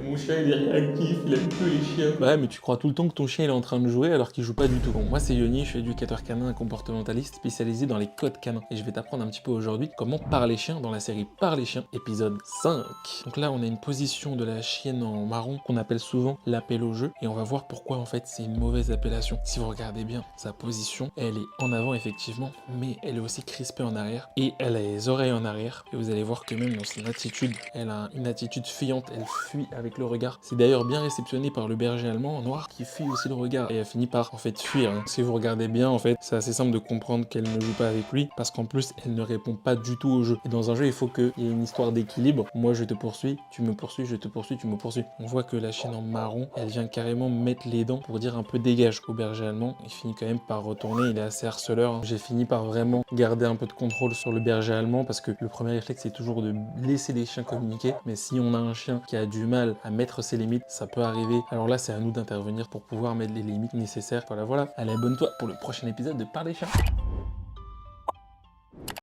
Mon chien il est réactif, il aime peu les chiens. Bah ouais, mais tu crois tout le temps que ton chien il est en train de jouer alors qu'il joue pas du tout. Bon, moi c'est Yoni, je suis éducateur canin et comportementaliste spécialisé dans les codes canins. Et je vais t'apprendre un petit peu aujourd'hui comment parler chien dans la série Parler chien, épisode 5. Donc là on a une position de la chienne en marron qu'on appelle souvent l'appel au jeu. Et on va voir pourquoi en fait c'est une mauvaise appellation. Si vous regardez bien, sa position, elle est en avant effectivement, mais elle est aussi crispée en arrière. Et elle a les oreilles en arrière. Et vous allez voir que même dans son attitude, elle a une attitude fuyante, elle fuit avec le regard. C'est d'ailleurs bien réceptionné par le berger allemand en noir qui fuit aussi le regard et elle finit par en fait fuir. Hein. Si vous regardez bien, en fait, c'est assez simple de comprendre qu'elle ne joue pas avec lui parce qu'en plus, elle ne répond pas du tout au jeu. Et dans un jeu, il faut qu'il y ait une histoire d'équilibre. Moi, je te poursuis, tu me poursuis, je te poursuis, tu me poursuis. On voit que la chienne en marron, elle vient carrément mettre les dents pour dire un peu dégage au berger allemand. Il finit quand même par retourner, il est assez harceleur. Hein. J'ai fini par vraiment garder un peu de contrôle sur le berger allemand parce que le premier réflexe, c'est toujours de laisser les chiens communiquer. Mais si on a un chien qui a du mal à mettre ses limites, ça peut arriver. Alors là, c'est à nous d'intervenir pour pouvoir mettre les limites nécessaires. Voilà, voilà. Allez, abonne-toi pour le prochain épisode de Parler Chien.